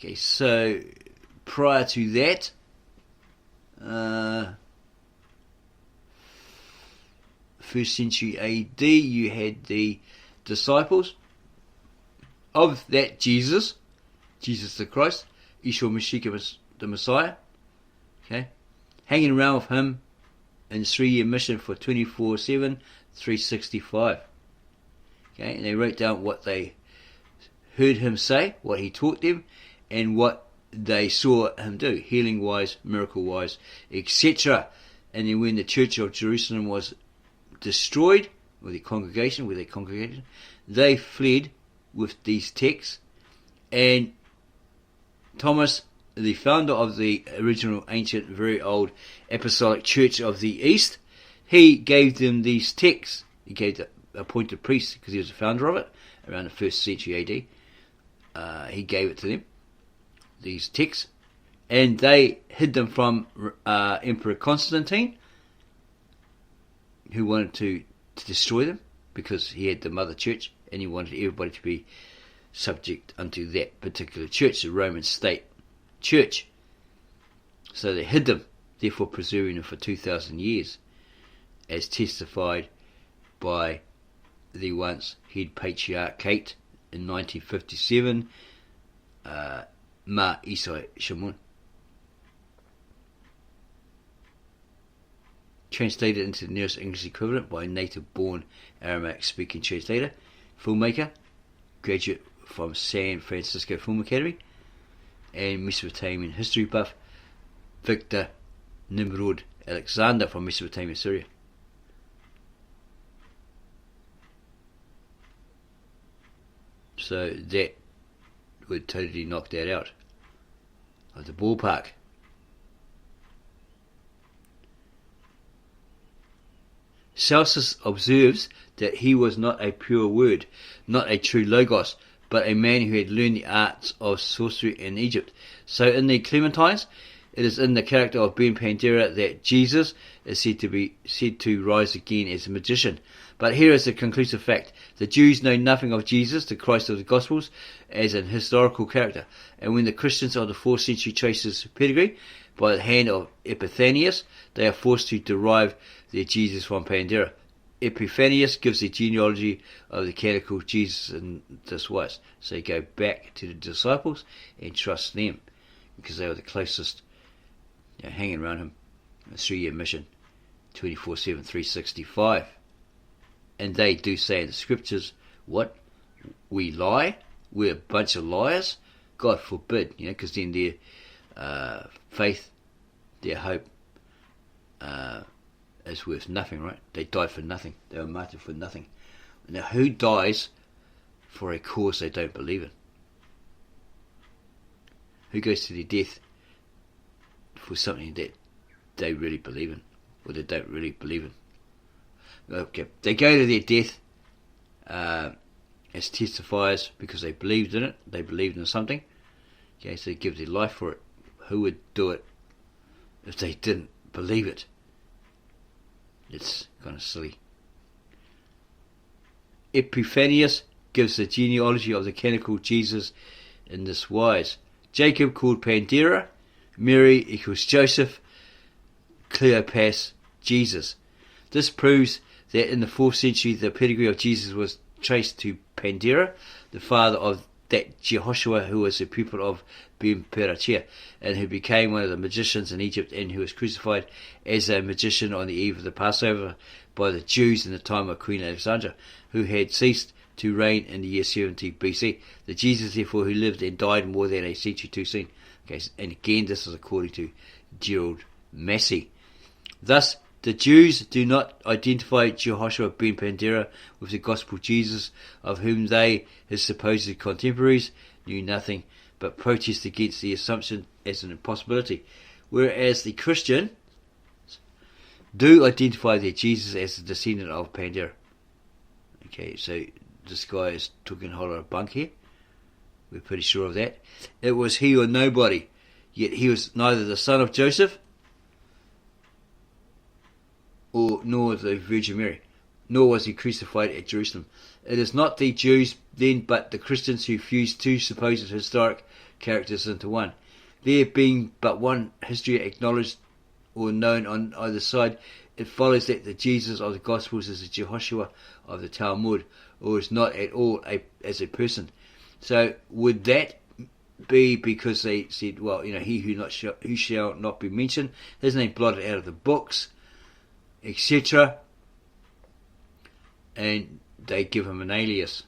Okay, so prior to that, first century AD, you had the disciples of that Jesus the Christ, Yeshua Mashiach, the Messiah, okay, hanging around with him in his 3-year mission for 24/7, 365. Okay, and they wrote down what they heard him say, what he taught them, and what they saw him do, healing wise, miracle wise, etc. And then when the church of Jerusalem was destroyed, or the congregation, where they congregated, they fled with these texts, and Thomas, the founder of the original ancient, very old apostolic church of the East, he gave them these texts. He gave the appointed priests, because he was the founder of it, around the 1st century AD. He gave it to them, these texts, and they hid them from Emperor Constantine, who wanted to destroy them, because he had the mother church, and he wanted everybody to be subject unto that particular church, the Roman state church. So they hid them, therefore preserving them for 2,000 years, as testified by the once head patriarchate in 1957, Ma Isai Shamun. Translated into the nearest English equivalent by a native-born Aramaic-speaking translator, filmmaker, graduate from San Francisco Film Academy, and Mesopotamian history buff, Victor Nimrod Alexander from Mesopotamia, Syria. So that would totally knock that out of the ballpark. Celsus observes that he was not a pure word, not a true logos, but a man who had learned the arts of sorcery in Egypt. So in the Clementines, it is in the character of Ben Pandera that Jesus is said to rise again as a magician. But here is the conclusive fact. The Jews know nothing of Jesus, the Christ of the Gospels, as an historical character. And when the Christians of the 4th century trace his pedigree by the hand of Epiphanius, they are forced to derive their Jesus from Pandera. Epiphanius gives the genealogy of the canonical Jesus in this wise. So you go back to the disciples and trust them, because they were the closest, hanging around him. A 3-year mission, 24/7, 365. And they do say in the scriptures, what? We lie? We're a bunch of liars? God forbid, because then their faith, their hope, is worth nothing, right? They died for nothing. They were martyred for nothing. Now, who dies for a cause they don't believe in? Who goes to their death for something that they really believe in, or they don't really believe in? Okay, they go to their death as testifiers because they believed in it. They believed in something. Okay, so they give their life for it. Who would do it if they didn't believe it? It's kind of silly. Epiphanius gives the genealogy of the canonical Jesus in this wise. Jacob called Pandera, Mary equals Joseph, Cleopas Jesus. This proves that in the 4th century the pedigree of Jesus was traced to Pandera, the father of that Jehoshua who was a pupil of Ben Perachia, and who became one of the magicians in Egypt, and who was crucified as a magician on the eve of the Passover by the Jews in the time of Queen Alexandra, who had ceased to reign in the year 70 BC. The Jesus, therefore, who lived and died more than a century too soon. Okay, and again, this is according to Gerald Massey. Thus, the Jews do not identify Jehoshua ben Pandera with the gospel Jesus, of whom they, his supposed contemporaries, knew nothing, but protest against the assumption as an impossibility. Whereas the Christians do identify their Jesus as the descendant of Pandera. Okay, so this guy is talking a whole lot of bunk here. We're pretty sure of that. It was he or nobody, yet he was neither the son of Joseph nor the Virgin Mary, nor was he crucified at Jerusalem. It is not the Jews then, but the Christians who fuse two supposed historic characters into one. There being but one history acknowledged or known on either side, it follows that the Jesus of the Gospels is the Jehoshua of the Talmud, or is not at all as a person. So would that be because they said, well, he who shall not be mentioned, his name blotted out of the books, etc., and they give him an alias?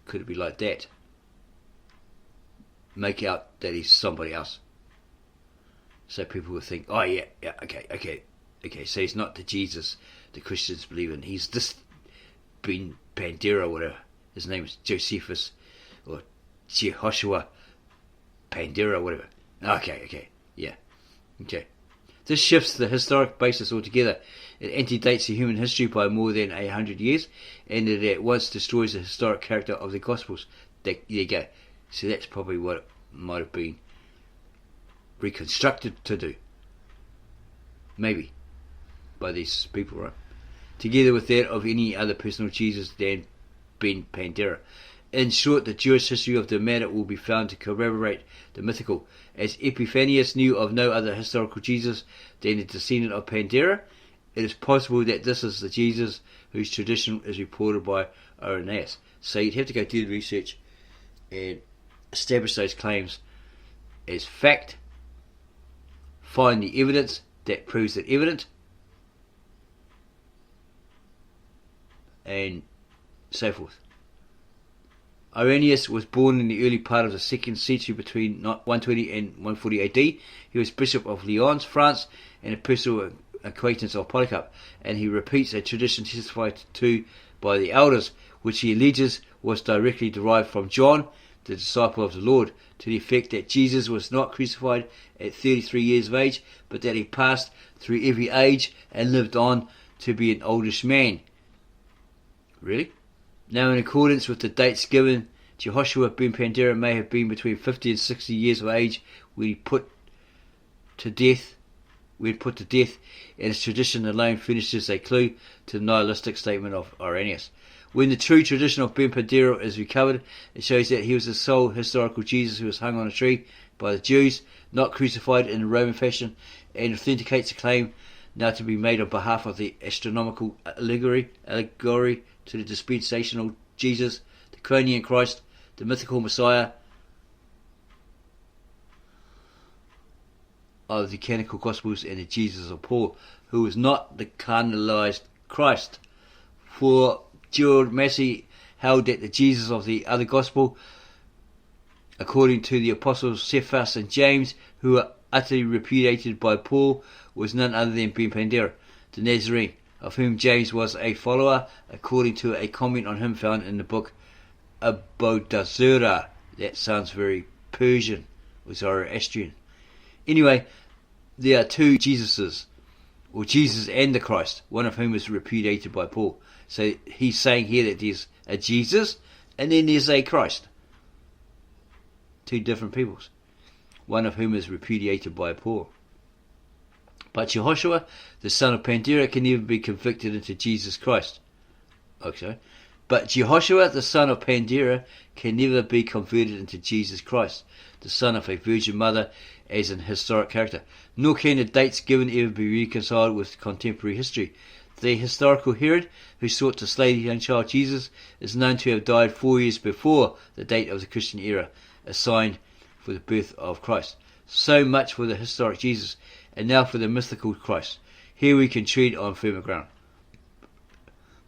Could it be like that? Make out that he's somebody else, so people will think, oh yeah, okay, so he's not the Jesus the Christians believe in. He's this Ben Pandera, whatever. His name is Josephus or Jehoshua Pandera, whatever. Okay. This shifts the historic basis altogether. It antedates the human history by more than 100 years, and it at once destroys the historic character of the Gospels. There you go. So that's probably what it might have been reconstructed to do. Maybe. By these people, right? Together with that of any other personal Jesus than Ben Pandera. In short, the Jewish history of the matter will be found to corroborate the mythical. As Epiphanius knew of no other historical Jesus than the descendant of Pandera, it is possible that this is the Jesus whose tradition is reported by Irenaeus. So you'd have to go do the research and establish those claims as fact, find the evidence that proves it evident, and so forth. Irenaeus was born in the early part of the 2nd century between 120 and 140 AD. He was Bishop of Lyons, France, and a personal acquaintance of Polycarp, and he repeats a tradition testified to by the elders, which he alleges was directly derived from John, the disciple of the Lord, to the effect that Jesus was not crucified at 33 years of age, but that he passed through every age and lived on to be an oldish man. Really? Now, in accordance with the dates given, Jehoshua ben Pandera may have been between 50 and 60 years of age when he put to death, and his tradition alone furnishes a clue to the nihilistic statement of Irenaeus. When the true tradition of Ben Pandera is recovered, it shows that he was the sole historical Jesus who was hung on a tree by the Jews, not crucified in the Roman fashion, and authenticates the claim now to be made on behalf of the astronomical allegory to the dispensational Jesus, the Chronian Christ, the mythical Messiah of the canonical Gospels, and the Jesus of Paul, who was not the canonized Christ. For Gerald Massey held that the Jesus of the other Gospel, according to the apostles Cephas and James, who were utterly repudiated by Paul, was none other than Ben Pandera, the Nazarene, of whom James was a follower, according to a comment on him found in the book Abodazura. That sounds very Persian or Zoroastrian. Anyway, there are two Jesuses, or Jesus and the Christ, one of whom is repudiated by Paul. So he's saying here that there's a Jesus and then there's a Christ. Two different peoples, one of whom is repudiated by Paul. But Jehoshua, the son of Pandera, can never be convicted into Jesus Christ. Okay. But Jehoshua, the son of Pandera, can never be converted into Jesus Christ, the son of a virgin mother, as an historic character. Nor can the dates given ever be reconciled with contemporary history. The historical Herod, who sought to slay the young child Jesus, is known to have died 4 years before the date of the Christian era, assigned for the birth of Christ. So much for the historic Jesus, and now for the mythical Christ. Here we can tread on firmer ground.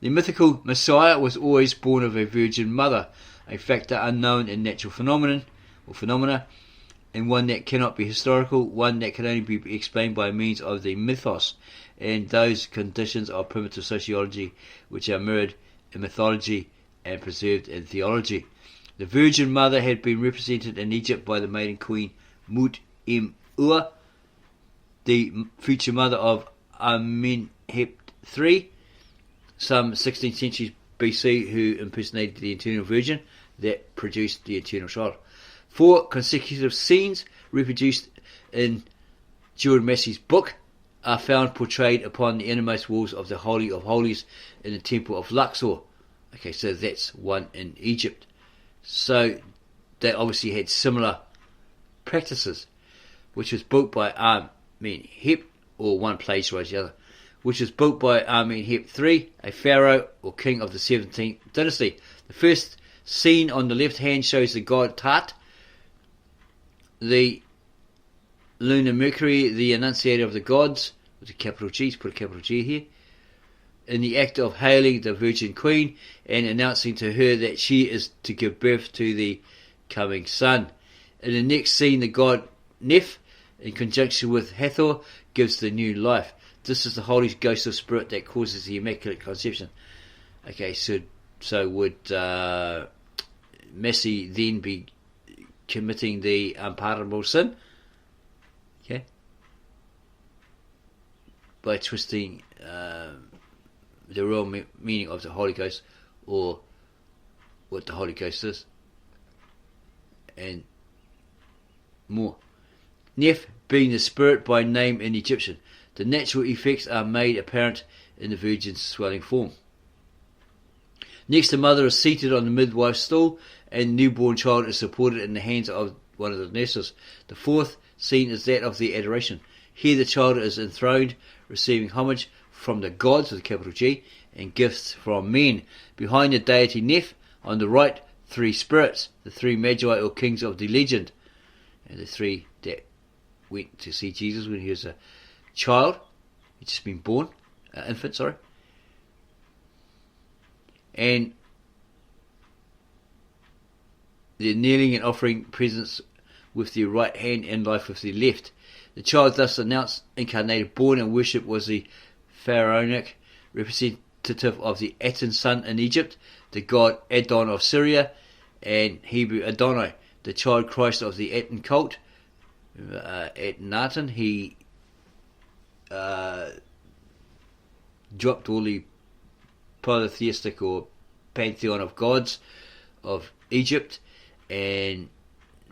The mythical Messiah was always born of a virgin mother, a factor unknown in natural phenomena, and one that cannot be historical, one that can only be explained by means of the mythos, and those conditions of primitive sociology which are mirrored in mythology and preserved in theology. The Virgin Mother had been represented in Egypt by the maiden queen Mut-em-Ur, the future mother of Amenhotep III, some 16th century BC, who impersonated the Eternal Virgin that produced the Eternal Child. 4 consecutive scenes reproduced in Gerald Massey's book are found portrayed upon the innermost walls of the Holy of Holies in the Temple of Luxor. Okay, so that's one in Egypt. So they obviously had similar practices, which was built by Amenhotep, or one plagiarized the other, which was built by Amenhotep III, a pharaoh or king of the 17th dynasty. The first scene on the left hand shows the god Tat, the lunar Mercury, the enunciator of the gods, with a capital G, put a capital G here, in the act of hailing the Virgin Queen and announcing to her that she is to give birth to the coming son. In the next scene, the god Neph, in conjunction with Hathor, gives the new life. This is the Holy Ghost of Spirit that causes the Immaculate Conception. Okay, so would Massey then be committing the unpardonable sin? Okay, by twisting the real meaning of the Holy Ghost, or what the Holy Ghost is, and more. Neph being the spirit by name in Egyptian. The natural effects are made apparent in the Virgin's swelling form. Next, the mother is seated on the midwife's stool, and the newborn child is supported in the hands of one of the nurses. The fourth scene is that of the adoration. Here the child is enthroned, receiving homage from the gods, with a capital G, and gifts from men. Behind the deity Neph, on the right, three spirits, the three magi or kings of the legend, and the three that went to see Jesus when he was a child, he'd just been born, infant, sorry. And they're kneeling and offering presents with their right hand and life with their left. The child thus announced, incarnated, born, and worship was the pharaonic representative of the Aten sun in Egypt, the god Adon of Syria, and Hebrew Adonai, the child Christ of the Aten cult. Akhenaten, he dropped all the polytheistic or pantheon of gods of Egypt and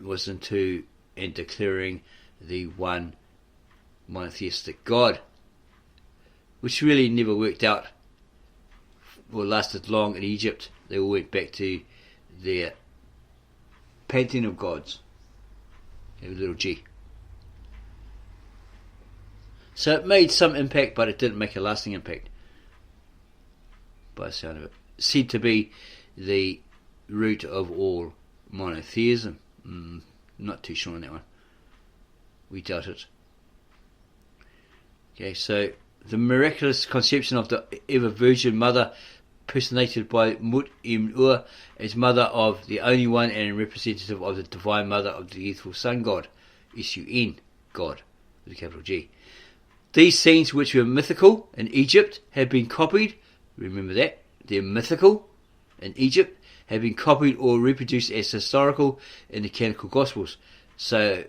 was into and declaring the one monotheistic God, which really never worked out or lasted long in Egypt. They all went back to their pantheon of gods, a little g. So it made some impact, but it didn't make a lasting impact, by the sound of it. Said to be the root of all monotheism. Not too sure on that one. We doubt it. Okay, so the miraculous conception of the ever Virgin Mother, personated by Mut-Im-Ur as mother of the only one and representative of the Divine Mother of the youthful Sun God, S-U-N, God, with a capital G. These scenes, which were mythical in Egypt, have been copied. Remember that? They're mythical in Egypt, have been copied or reproduced as historical in the canonical Gospels. So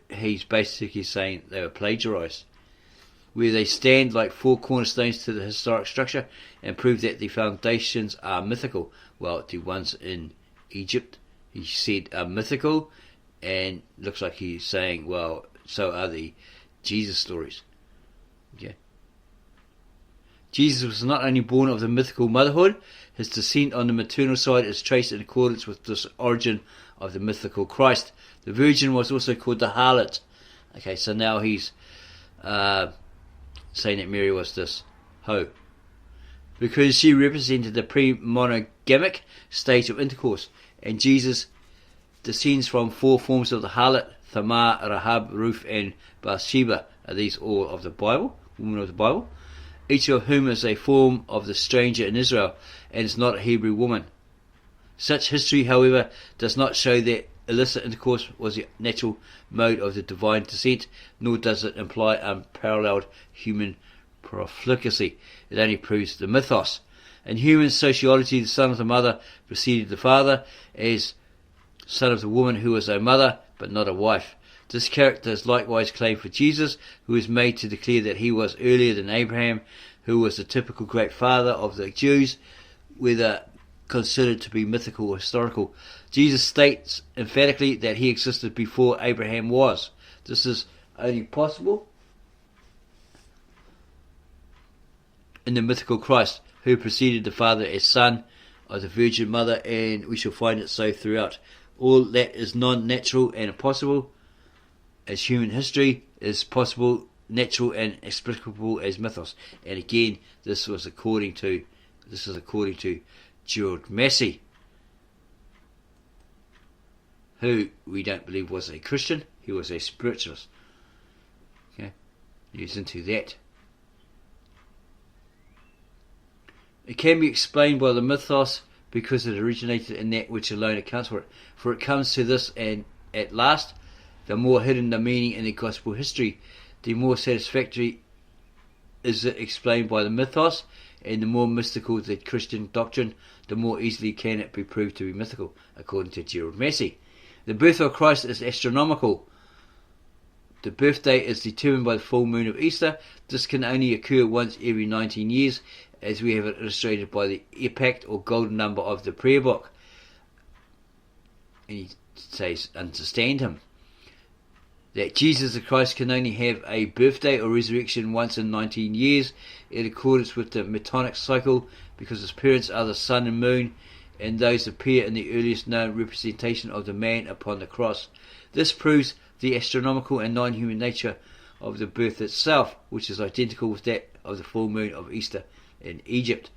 he's basically saying they were plagiarized, where they stand like four cornerstones to the historic structure and prove that the foundations are mythical. Well, the ones in Egypt, he said, are mythical, and looks like he's saying, well, so are the Jesus stories. Okay. Jesus was not only born of the mythical motherhood, his descent on the maternal side is traced in accordance with this origin of the mythical Christ. The Virgin was also called the harlot. Okay, so now he's saying that Mary was this hoe, because she represented the pre-monogamic stage of intercourse, and Jesus descends from four forms of the harlot: Thamar, Rahab, Ruth, and Bathsheba. Are these all of the Bible, women of the Bible? Each of whom is a form of the stranger in Israel, and is not a Hebrew woman. Such history, however, does not show that illicit intercourse was the natural mode of the divine descent, nor does it imply unparalleled human profligacy. It only proves the mythos. In human sociology, the son of the mother preceded the father as son of the woman who was a mother, but not a wife. This character is likewise claimed for Jesus, who is made to declare that he was earlier than Abraham, who was the typical great father of the Jews, whether considered to be mythical or historical. Jesus states emphatically that he existed before Abraham was. This is only possible in the mythical Christ, who preceded the Father as son of the Virgin Mother, and we shall find it so throughout All that is non-natural and impossible as human history is possible, natural and explicable as mythos. And again, this is according to Gerald Massey, who we don't believe was a Christian. He was a spiritualist. Okay, he was into that. It can be explained by the mythos because it originated in that which alone accounts for it. For it comes to this, and at last, the more hidden the meaning in the gospel history, the more satisfactory is it explained by the mythos, and the more mystical the Christian doctrine, the more easily can it be proved to be mythical, according to Gerald Massey. The birth of Christ is astronomical. The birthday is determined by the full moon of Easter. This can only occur once every 19 years, as we have it illustrated by the epoch or golden number of the prayer book. And he says, understand him. That Jesus the Christ can only have a birthday or resurrection once in 19 years, in accordance with the Metonic cycle, because his parents are the sun and moon, and those appear in the earliest known representation of the man upon the cross. This proves the astronomical and non-human nature of the birth itself, which is identical with that of the full moon of Easter in Egypt.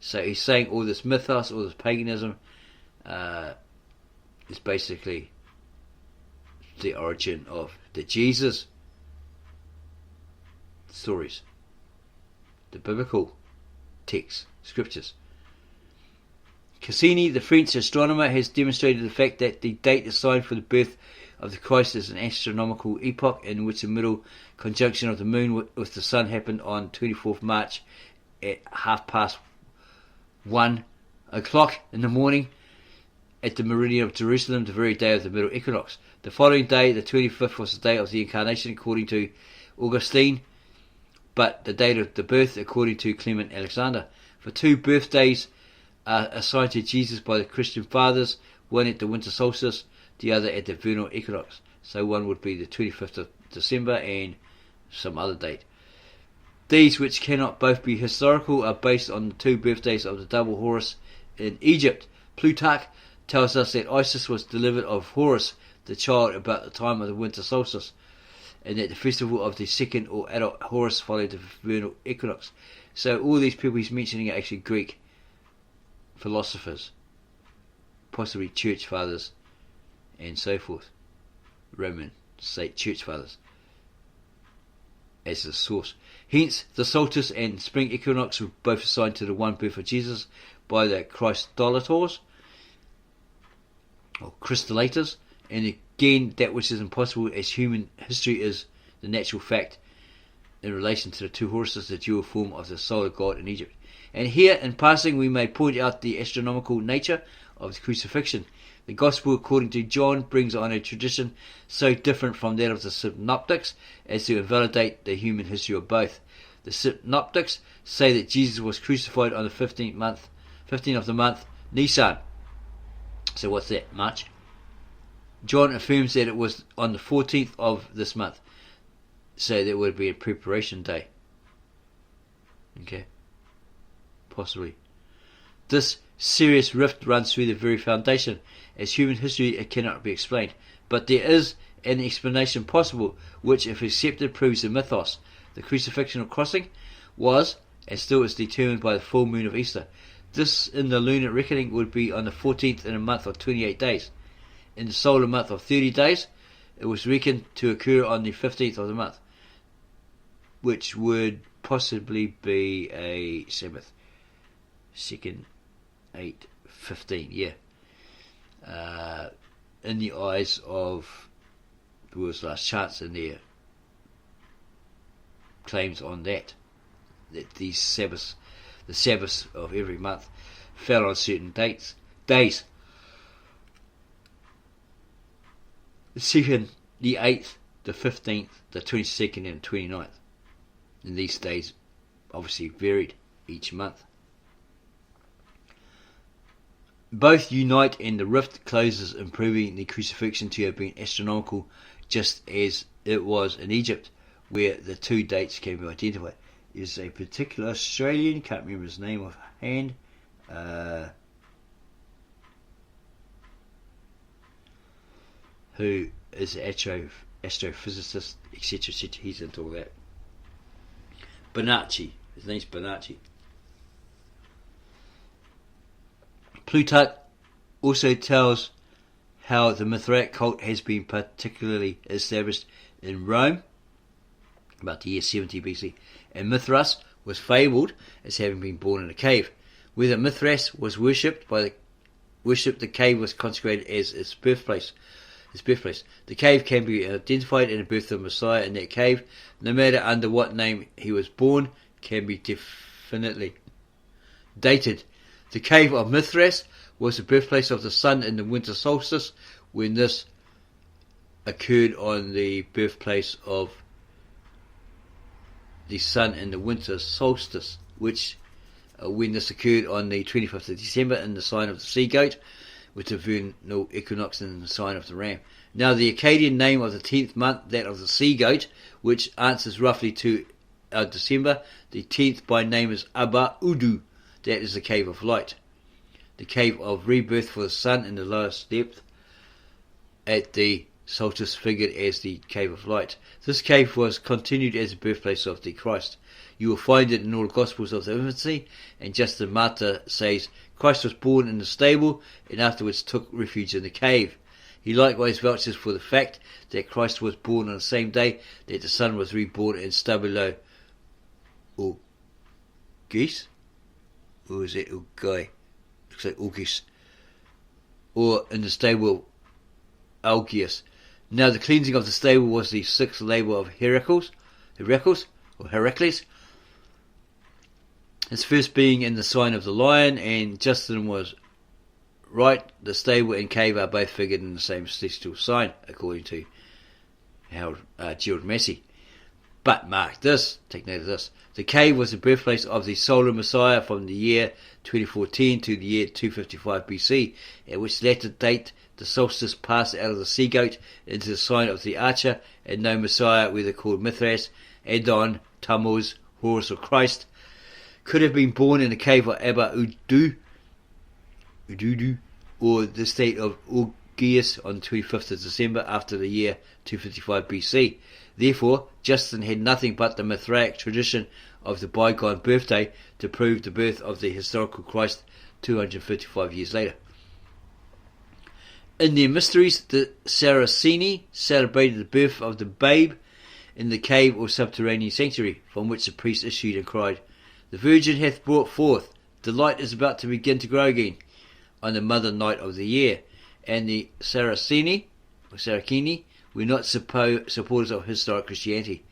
So he's saying all this mythos, all this paganism, is basically the origin of the Jesus stories, the biblical texts, scriptures. Cassini, the French astronomer, has demonstrated the fact that the date assigned for the birth of the Christ is an astronomical epoch in which the middle conjunction of the moon with the sun happened on 24th March at 1:30 in the morning at the meridian of Jerusalem, the very day of the middle equinox. The following day, the 25th, was the day of the incarnation according to Augustine, but the date of the birth according to Clement Alexander. For two birthdays are assigned to Jesus by the Christian fathers, one at the winter solstice, the other at the vernal equinox. So one would be the 25th of December and some other date. These, which cannot both be historical, are based on the two birthdays of the double Horus in Egypt. Plutarch tells us that Isis was delivered of Horus, the child, about the time of the winter solstice, and that the festival of the second or adult Horus followed the vernal equinox. So all these people he's mentioning are actually Greek philosophers, possibly church fathers, and so forth. Roman state church fathers as the source. Hence, the solstice and spring equinox were both assigned to the one birth of Jesus by the Christolators, or Christolators, and again, that which is impossible as human history is the natural fact in relation to the two Horuses, the dual form of the solar god in Egypt. And here, in passing, we may point out the astronomical nature of the crucifixion. The Gospel according to John brings on a tradition so different from that of the synoptics as to invalidate the human history of both. The synoptics say that Jesus was crucified on the 15th of the month Nisan. So what's that, March? John affirms that it was on the 14th of this month. So that would be a preparation day. Okay. Possibly. This serious rift runs through the very foundation. As human history, it cannot be explained. But there is an explanation possible, which, if accepted, proves the mythos. The crucifixion crossing was, and still is, determined by the full moon of Easter. This, in the lunar reckoning, would be on the 14th in a month of 28 days. In the solar month of 30 days, it was reckoned to occur on the 15th of the month, which would possibly be a Sabbath. 2nd, 8, 15, yeah. In the eyes of the world's last chance in their claims on that these Sabbaths, the Sabbaths of every month, fell on certain days. The 2nd, the 8th, the 15th, the 22nd and 29th. And these days obviously varied each month. Both unite and the rift closes, improving the crucifixion to have been astronomical, just as it was in Egypt, where the two dates can be identified. Is a particular Australian, can't remember his name offhand, who is an astrophysicist, etc., etc. He's into all that. Bonacci. His name's Bonacci. Plutarch also tells how the Mithraite cult has been particularly established in Rome about the year 70 BC, and Mithras was fabled as having been born in a cave. Whether Mithras was worshipped, the cave was consecrated as its birthplace. The cave can be identified in the birth of Messiah in that cave. No matter under what name he was born, can be definitely dated. The cave of Mithras was the birthplace of the sun in the winter solstice, when this occurred on the birthplace of the sun in the winter solstice, which when this occurred on the 25th of December in the sign of the sea goat, with the vernal equinox in the sign of the ram. Now the Akkadian name of the 10th month, that of the sea goat, which answers roughly to December, the 10th by name is Abba Udu, that is the cave of light. The cave of rebirth for the sun in the lowest depth at the solstice figured as the cave of light. This cave was continued as the birthplace of the Christ. You will find it in all Gospels of the infancy, and Justin Martyr says Christ was born in the stable and afterwards took refuge in the cave. He likewise vouches for the fact that Christ was born on the same day that the Son was reborn in Stabilo Augis, or is it Ugai? Looks like Augis, or in the stable of Algius. Now the cleansing of the stable was the sixth labour of Heracles, his first being in the sign of the lion, and Justin was right, the stable and cave are both figured in the same celestial sign, according to Gerald Massey. But mark this, take note of this, the cave was the birthplace of the solar Messiah from the year 2014 to the year 255 BC, at which latter date the solstice passed out of the sea goat into the sign of the archer, and no Messiah, whether called Mithras, Adon, Tammuz, Horus or Christ, could have been born in the cave of Abba Ududu, or the state of Augeas on 25th of December after the year 255 BC. Therefore, Justin had nothing but the Mithraic tradition of the bygone birthday to prove the birth of the historical Christ 255 years later. In their mysteries, the Saraceni celebrated the birth of the babe in the cave or subterranean sanctuary, from which the priest issued and cried, "The Virgin hath brought forth, the light is about to begin to grow again," on the mother night of the year. And the Saraceni were not supporters of historic Christianity.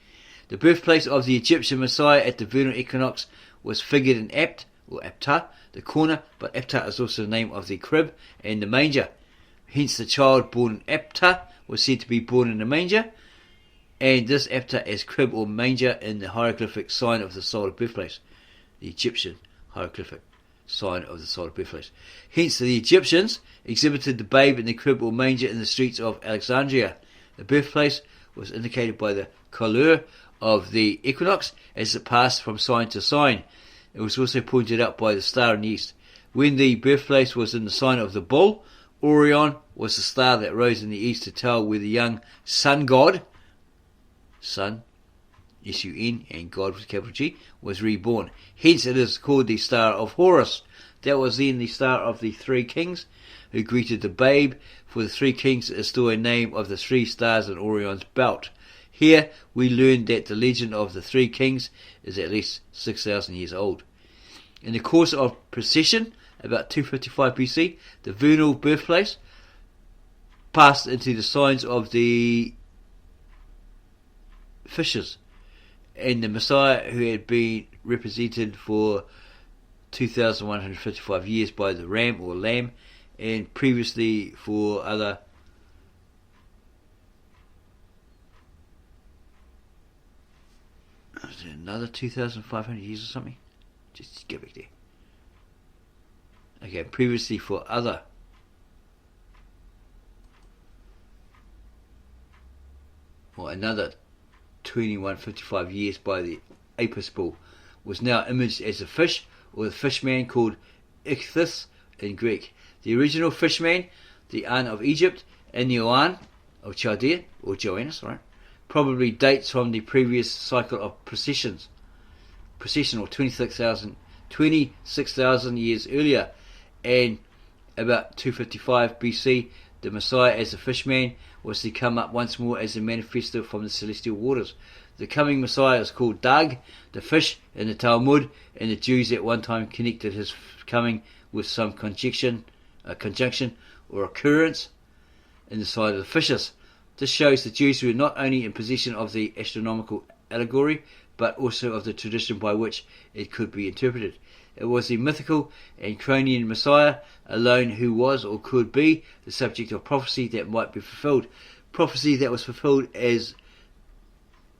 The birthplace of the Egyptian Messiah at the vernal equinox was figured in Apt, or Apta, the corner, but Apta is also the name of the crib and the manger. Hence the child born in Apta was said to be born in the manger, and this Apta as crib or manger in the hieroglyphic sign of the solar birthplace, the Egyptian hieroglyphic sign of the solar birthplace. Hence the Egyptians exhibited the babe in the crib or manger in the streets of Alexandria. The birthplace was indicated by the couleur of the equinox as it passed from sign to sign. It was also pointed out by the star in the east. When the birthplace was in the sign of the bull, Orion was the star that rose in the east to tell where the young sun god, sun, S-U-N, and God with capital G, was reborn. Hence it is called the star of Horus. That was then the star of the three kings who greeted the babe. For the three kings is still a name of the three stars in Orion's belt. Here we learn that the legend of the three kings is at least 6,000 years old. In the course of procession, about 255 BC, the vernal birthplace passed into the signs of the fishes, and the Messiah, who had been represented for 2,155 years by the ram or lamb, and previously for other another 2,500 years or something. Just get back there. Okay, previously for other another 2,155 years by the Apis bull, was now imaged as a fish, or the fishman called Ichthys in Greek. The original fishman, the An of Egypt, Inoan, of Chaldea, or Joannes, right, probably dates from the previous cycle of procession, or 26,000 years earlier, and about 255 BC, the Messiah as a fishman was to come up once more as a manifesto from the celestial waters. The coming Messiah is called Dag, the fish, in the Talmud, and the Jews at one time connected his coming with some conjunction or occurrence in the side of the fishes. This shows the Jews were not only in possession of the astronomical allegory, but also of the tradition by which it could be interpreted. It was the mythical and Cronian Messiah alone who was or could be the subject of prophecy that might be fulfilled. Prophecy that was fulfilled as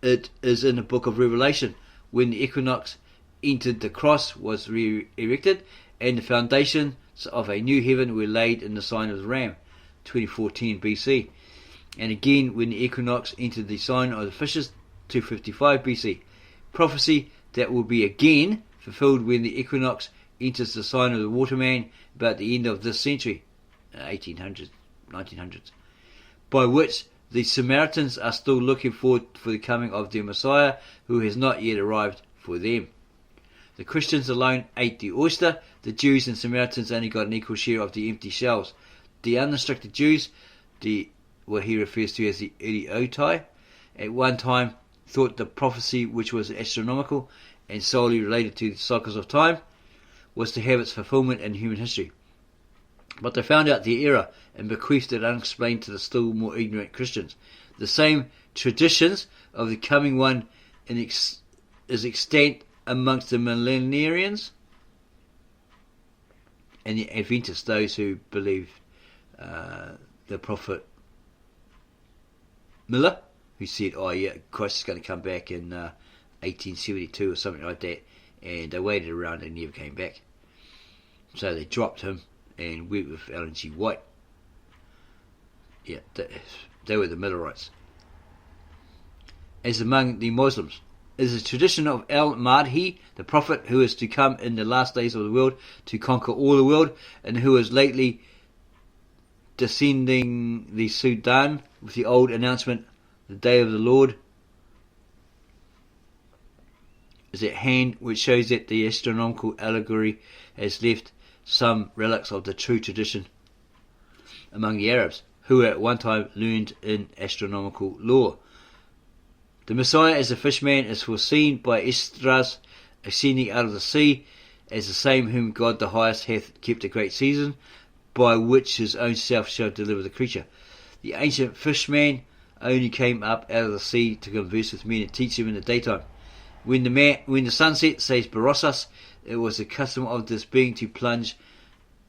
it is in the book of Revelation, when the equinox entered, the cross was erected, and the foundations of a new heaven were laid in the sign of the Ram, 2410 BC. And again, when the equinox entered, the sign of the fishes, 255 BC. Prophecy that will be again fulfilled when the equinox enters the sign of the waterman about the end of this century, 1800s, 1900s, by which the Samaritans are still looking forward for the coming of their Messiah, who has not yet arrived for them. The Christians alone ate the oyster. The Jews and Samaritans only got an equal share of the empty shells. The uninstructed Jews, what he refers to as the Idiotai, at one time thought the prophecy, which was astronomical and solely related to the cycles of time, was to have its fulfillment in human history. But they found out their error and bequeathed it unexplained to the still more ignorant Christians. The same traditions of the coming one is extant amongst the millenarians and the Adventists, those who believe the prophet Miller, who said, Christ is going to come back in 1872 or something like that, and they waited around and never came back. So they dropped him and went with Ellen G. White. Yeah, they were the Millerites. As among the Muslims, it is a tradition of Al-Mahdi, the prophet who is to come in the last days of the world to conquer all the world, and who is lately descending the Sudan with the old announcement, the day of the Lord is at hand, which shows that the astronomical allegory has left some relics of the true tradition among the Arabs, who at one time learned in astronomical lore. The Messiah as a fishman is foreseen by Esdras ascending out of the sea as the same whom God the highest hath kept a great season, by which his own self shall deliver the creature. The ancient fishman only came up out of the sea to converse with men and teach them in the daytime. When the sun set, says Berosus, it was the custom of this being to plunge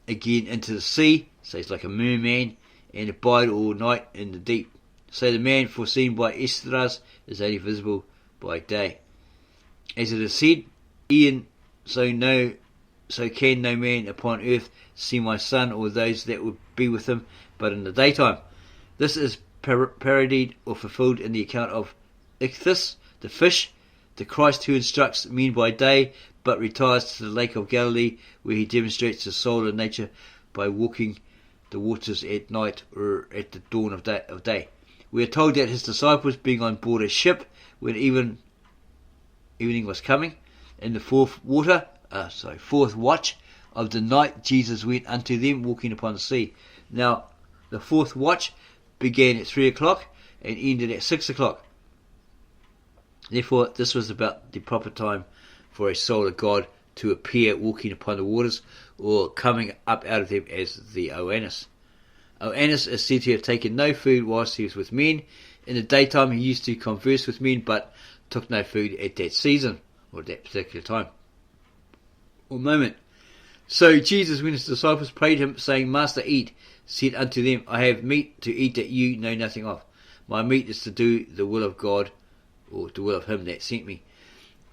again into the sea, says like a merman, and abide all night in the deep. So the man foreseen by Esdras is only visible by day. As it is said, Ian, so can no man upon earth see my son or those that would be with him, but in the daytime. This is parodied or fulfilled in the account of Ichthus, the fish, the Christ who instructs men by day, but retires to the lake of Galilee, where he demonstrates the soul and nature by walking the waters at night or at the dawn of day. We are told that his disciples, being on board a ship when evening was coming, in the fourth watch of the night, Jesus went unto them, walking upon the sea. Now, the fourth watch began at 3 o'clock and ended at 6 o'clock. Therefore, this was about the proper time for a soul of God to appear walking upon the waters, or coming up out of them as the Oannes. Oannes is said to have taken no food whilst he was with men. In the daytime he used to converse with men, but took no food at that season, or at that particular time, or moment. So Jesus, when his disciples prayed him, saying, Master, eat, said unto them, I have meat to eat that you know nothing of. My meat is to do the will of God, or the will of him that sent me.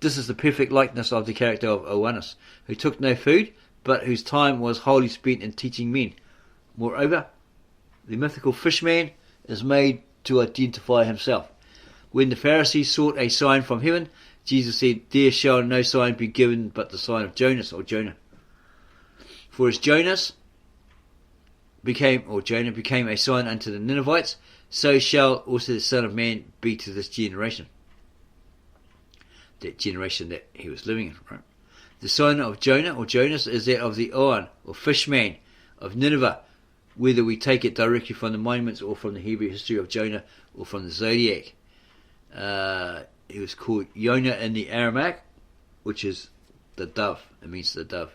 This is the perfect likeness of the character of Oannes, who took no food, but whose time was wholly spent in teaching men. Moreover, the mythical fishman is made to identify himself. When the Pharisees sought a sign from heaven, Jesus said, There shall no sign be given but the sign of Jonas, or Jonah. For as Jonah became a sign unto the Ninevites, so shall also the Son of Man be to this generation. That generation that he was living in, right? The sign of Jonah or Jonas is that of the Iron or Fishman of Nineveh, whether we take it directly from the monuments or from the Hebrew history of Jonah or from the Zodiac. He was called Yonah in the Aramaic, which is the dove. It means the dove.